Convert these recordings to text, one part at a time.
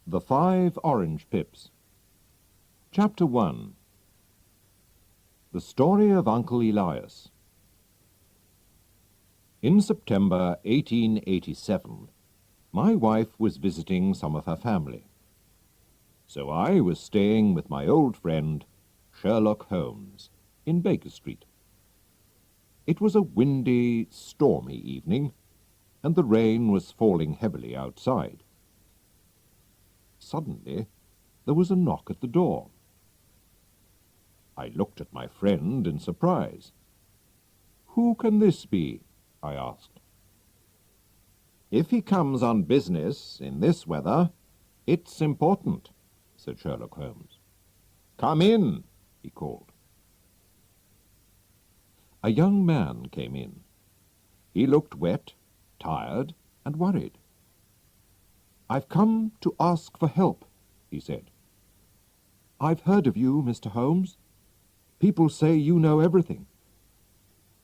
The 5 Orange Pips. Chapter 1. The Story of Uncle Elias. In September 1887, my wife was visiting some of her family. So I was staying with my old friend, Sherlock Holmes, in Baker Street. It was a windy, stormy evening, and the rain was falling heavily outside. Suddenly, there was a knock at the door. I looked at my friend in surprise. "Who can this be?" I asked. "If he comes on business in this weather, it's important," said Sherlock Holmes. "Come in," he called. A young man came in. He looked wet, tired, and worried. "I've come to ask for help," he said. "I've heard of you, Mr. Holmes. People say you know everything.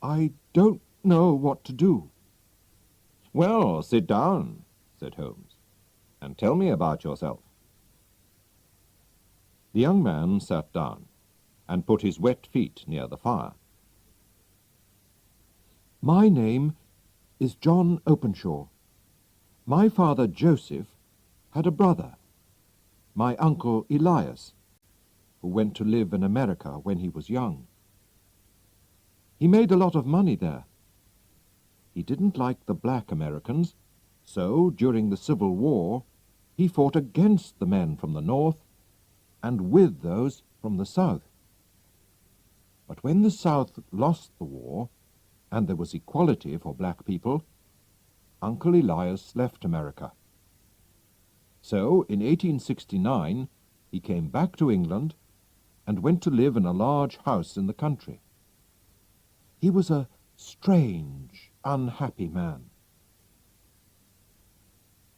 I don't know what to do." "Well, sit down," said Holmes, "and tell me about yourself." The young man sat down and put his wet feet near the fire. "My name is John Openshaw. My father, Joseph, had a brother, my uncle Elias, who went to live in America when he was young. He made a lot of money there. He didn't like the black Americans, so during the Civil War he fought against the men from the North and with those from the South. But when the South lost the war and there was equality for black people, Uncle Elias left America. So in 1869 he came back to England and went to live in a large house in the country. He was a strange, unhappy man.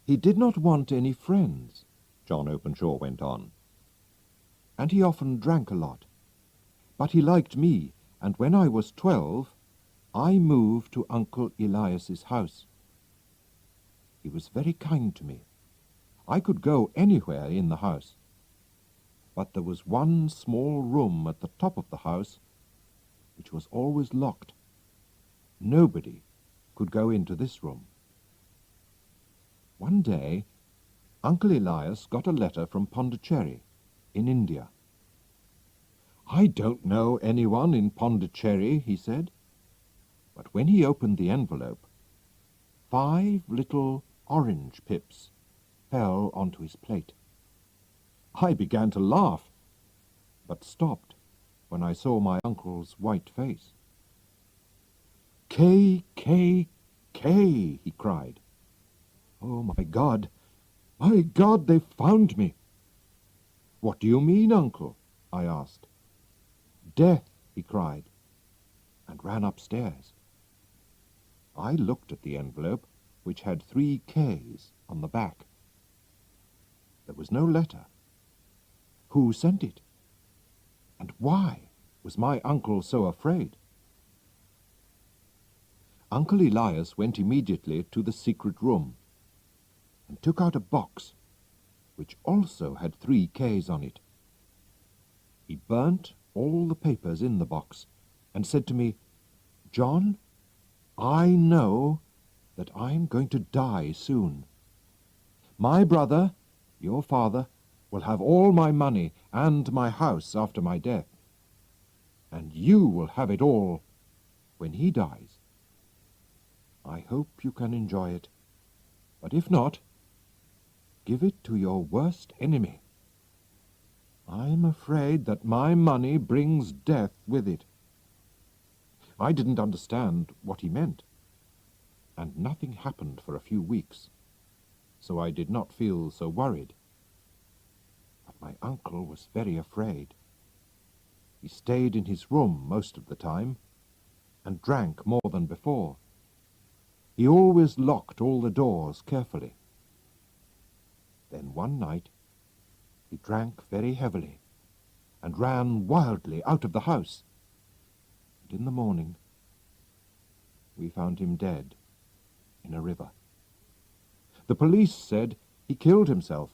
He did not want any friends, John Openshaw went on, and he often drank a lot. But he liked me, and when I was 12, I moved to Uncle Elias's house. He was very kind to me. I could go anywhere in the house. But there was one small room at the top of the house which was always locked. Nobody could go into this room. One day, Uncle Elias got a letter from Pondicherry, in India. "I don't know anyone in Pondicherry," he said. But when he opened the envelope, 5 little orange pips fell onto his plate. I began to laugh, but stopped when I saw my uncle's white face. "K, K, K," he cried. "Oh, my God, they've found me." "What do you mean, Uncle?" I asked. "Death," he cried, and ran upstairs. I looked at the envelope, which had 3 Ks on the back. There was no letter. Who sent it? And why was my uncle so afraid? Uncle Elias went immediately to the secret room and took out a box which also had 3 Ks on it. He burnt all the papers in the box and said to me, "John, I know that I'm going to die soon. My brother, your father, will have all my money and my house after my death. And you will have it all when he dies. I hope you can enjoy it, but if not, give it to your worst enemy. I'm afraid that my money brings death with it." I didn't understand what he meant, and nothing happened for a few weeks, so I did not feel so worried. But my uncle was very afraid. He stayed in his room most of the time, and drank more than before. He always locked all the doors carefully. Then one night he drank very heavily and ran wildly out of the house. And in the morning we found him dead in a river. The police said he killed himself,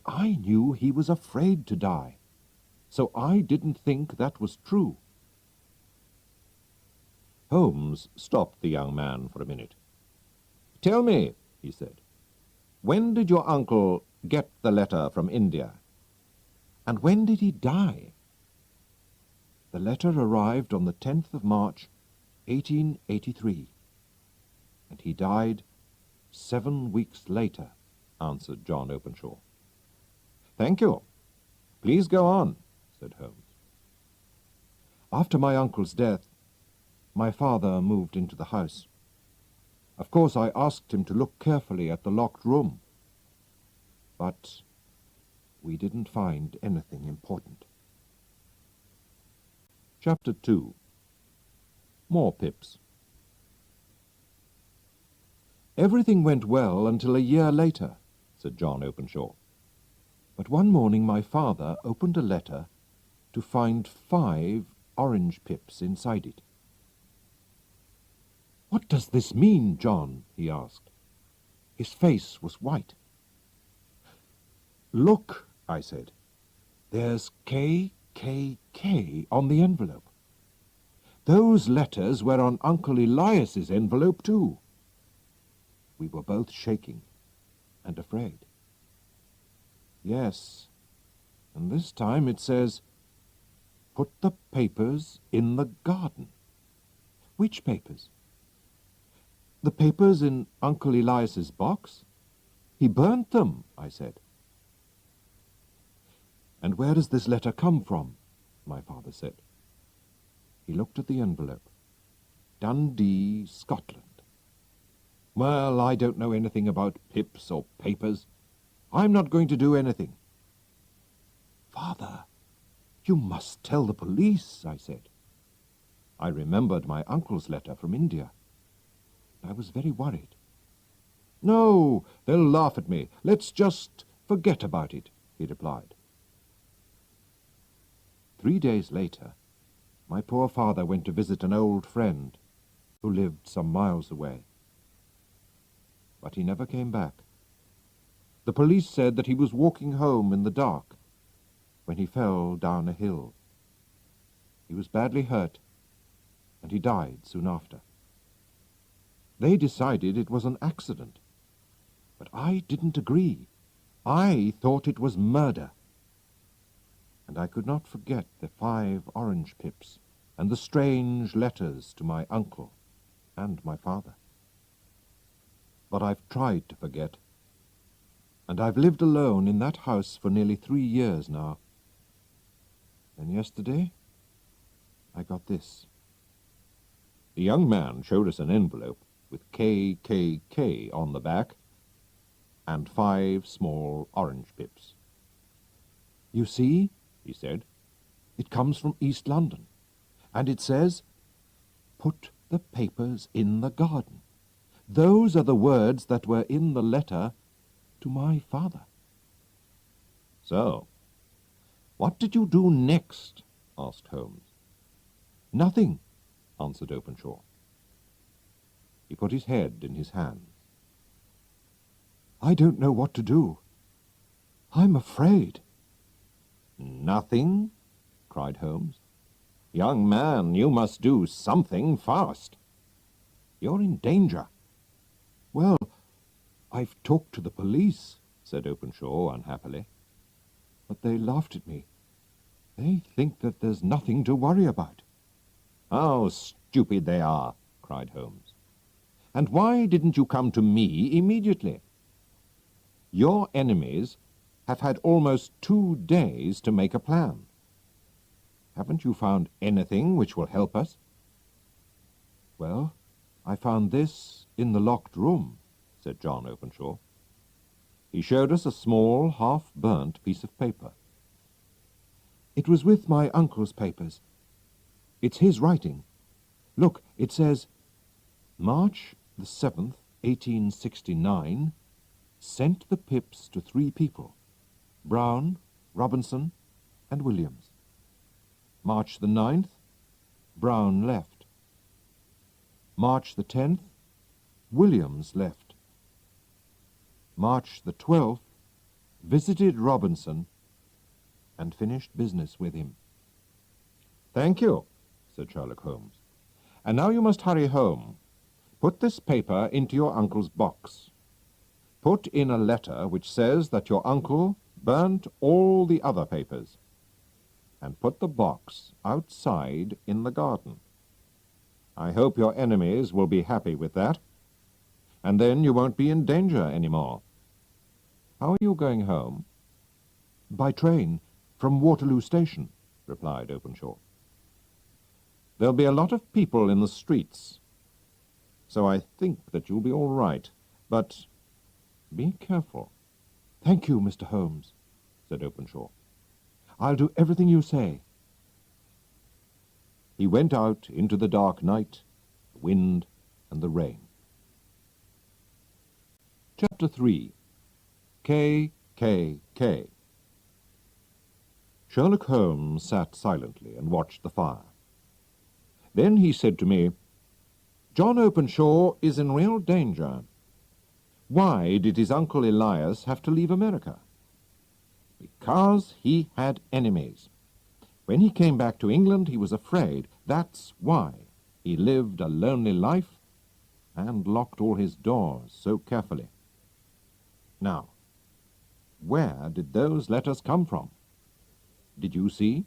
I knew he was afraid to die, so I didn't think that was true." Holmes stopped the young man for a minute. "Tell me," he said, "when did your uncle get the letter from India? And when did he die?" "The letter arrived on the 10th of March, 1883, and he died 7 weeks later," answered John Openshaw. "Thank you. Please go on," said Holmes. "After my uncle's death, my father moved into the house. Of course, I asked him to look carefully at the locked room, but we didn't find anything important." Chapter 2. More Pips. "Everything went well until a year later," said John Openshaw. "But one morning my father opened a letter to find 5 orange pips inside it." "What does this mean, John?" he asked. His face was white. "Look," I said. "There's KKK on the envelope. Those letters were on Uncle Elias's envelope too." We were both shaking and afraid. "Yes, and this time it says, 'Put the papers in the garden.'" "Which papers?" "The papers in Uncle Elias's box. He burnt them," I said. "And where does this letter come from?" my father said. He looked at the envelope. "Dundee, Scotland." "Well, I don't know anything about pips or papers. I'm not going to do anything." "Father, you must tell the police," I said. I remembered my uncle's letter from India. I was very worried. "No, they'll laugh at me. Let's just forget about it," he replied. 3 days later, my poor father went to visit an old friend who lived some miles away. But he never came back. The police said that he was walking home in the dark when he fell down a hill. He was badly hurt, and he died soon after. They decided it was an accident, but I didn't agree. I thought it was murder. And I could not forget the 5 orange pips and the strange letters to my uncle and my father. But I've tried to forget, and I've lived alone in that house for nearly 3 years now. And yesterday, I got this." The young man showed us an envelope with KKK on the back and 5 small orange pips. "You see," he said, "it comes from East London, and it says, 'Put the papers in the garden.' Those are the words that were in the letter to my father." "So, what did you do next?" asked Holmes. "Nothing," answered Openshaw. He put his head in his hands. "I don't know what to do. I'm afraid." "Nothing?" cried Holmes. "Young man, you must do something fast. You're in danger." "Well, I've talked to the police," said Openshaw unhappily. "But they laughed at me. They think that there's nothing to worry about." "How stupid they are!" cried Holmes. "And why didn't you come to me immediately? Your enemies have had almost 2 days to make a plan. Haven't you found anything which will help us?" "Well, I found this in the locked room," said John Openshaw. He showed us a small, half-burnt piece of paper. "It was with my uncle's papers. It's his writing. Look, it says, 'March the 7th, 1869, sent the pips to 3 people, Brown, Robinson, and Williams. March the 9th, Brown left. March the 10th, Williams left. March the 12th, visited Robinson, and finished business with him. "Thank you," said Sherlock Holmes. "And now you must hurry home. Put this paper into your uncle's box. Put in a letter which says that your uncle burnt all the other papers, and put the box outside in the garden. I hope your enemies will be happy with that, and then you won't be in danger any more. How are you going home?" "By train, from Waterloo Station," replied Openshaw. "There'll be a lot of people in the streets, so I think that you'll be all right, but be careful." "Thank you, Mr. Holmes," said Openshaw. "I'll do everything you say." He went out into the dark night, the wind and the rain. Chapter 3. K. Sherlock Holmes sat silently and watched the fire. Then he said to me, "John Openshaw is in real danger. Why did his uncle Elias have to leave America? Because he had enemies. When he came back to England, he was afraid. That's why he lived a lonely life and locked all his doors so carefully. Now, where did those letters come from? Did you see?"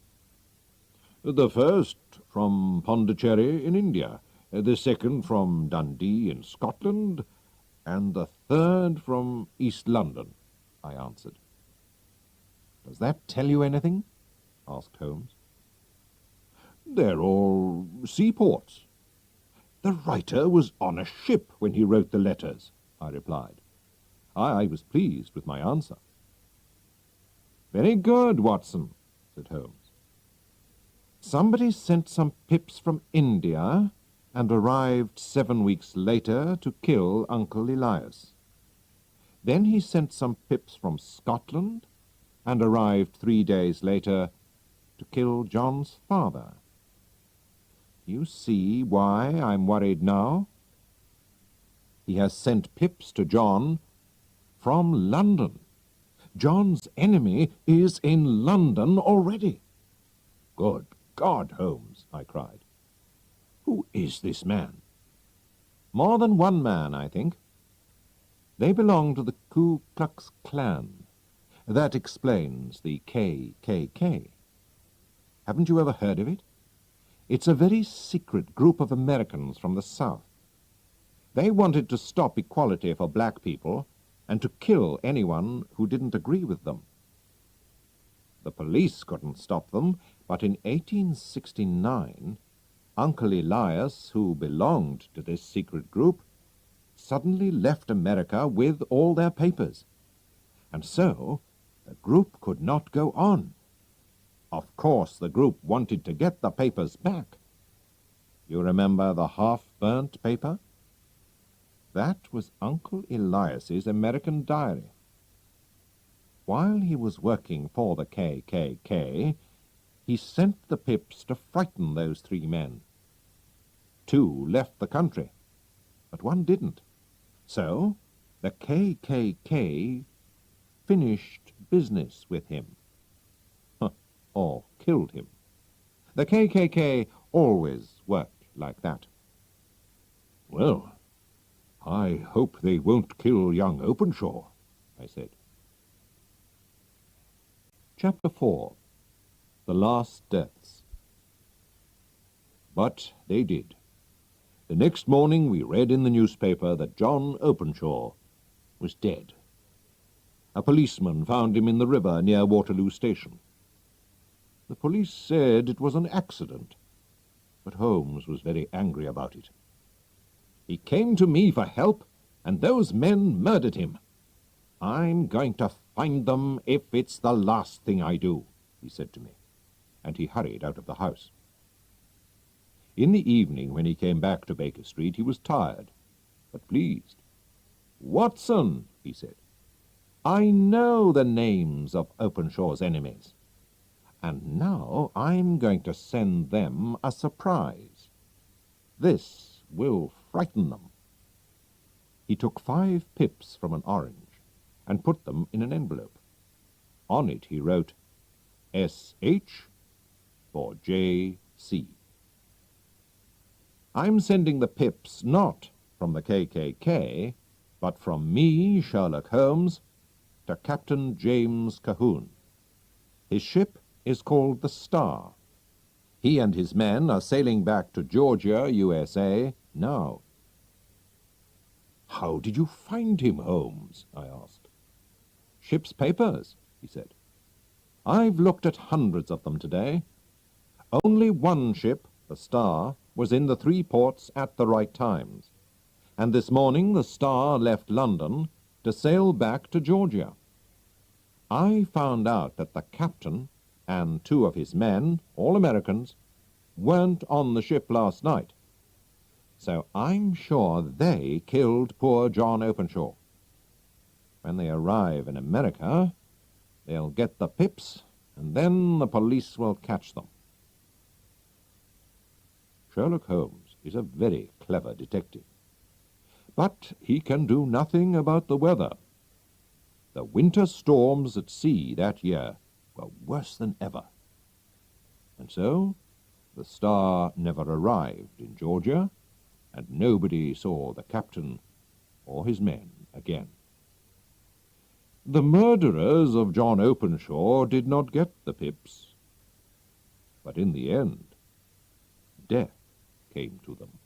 "The first from Pondicherry in India, the second from Dundee in Scotland, and the third from East London," I answered. "Does that tell you anything?" asked Holmes. "They're all seaports. The writer was on a ship when he wrote the letters," I replied. I was pleased with my answer. "Very good, Watson," said Holmes. "Somebody sent some pips from India and arrived 7 weeks later to kill Uncle Elias. Then he sent some pips from Scotland and arrived 3 days later to kill John's father. You see why I'm worried now? He has sent pips to John from London. John's enemy is in London already." "Good God, Holmes," I cried. "Who is this man?" "More than one man, I think. They belong to the Ku Klux Klan. That explains the KKK. Haven't you ever heard of it? It's a very secret group of Americans from the South. They wanted to stop equality for black people and to kill anyone who didn't agree with them. The police couldn't stop them, but in 1869, Uncle Elias, who belonged to this secret group, suddenly left America with all their papers. And so, the group could not go on. Of course, the group wanted to get the papers back. You remember the half-burnt paper? That was Uncle Elias's American diary. While he was working for the KKK, he sent the pips to frighten those 3 men. 2 left the country, but 1 didn't. So, the KKK finished business with him. Or killed him. The KKK always worked like that." "Well, I hope they won't kill young Openshaw," I said. Chapter 4. The Last Deaths. But they did. The next morning we read in the newspaper that John Openshaw was dead. A policeman found him in the river near Waterloo Station. The police said it was an accident, but Holmes was very angry about it. "He came to me for help, and those men murdered him. I'm going to find them if it's the last thing I do," he said to me, and he hurried out of the house. In the evening, when he came back to Baker Street, he was tired, but pleased. "Watson," he said, "I know the names of Openshaw's enemies, and now I'm going to send them a surprise. This will frighten them." He took 5 pips from an orange and put them in an envelope. On it he wrote S.H. for J.C. I'm sending the pips not from the KKK, but from me, Sherlock Holmes, to Captain James Cahoon. His ship is called the Star. He and his men are sailing back to Georgia, USA, now. How did you find him, Holmes? I asked. Ship's papers, he said. I've looked at hundreds of them today. Only one ship, the Star, was in the 3 ports at the right times. And this morning the Star left London to sail back to Georgia. I found out that the captain and 2 of his men, all Americans, weren't on the ship last night. So I'm sure they killed poor John Openshaw. When they arrive in America, they'll get the pips, and then the police will catch them. Sherlock Holmes is a very clever detective. But he can do nothing about the weather. The winter storms at sea that year were worse than ever. And so the Star never arrived in Georgia, and nobody saw the captain or his men again. The murderers of John Openshaw did not get the pips, but in the end, death came to them.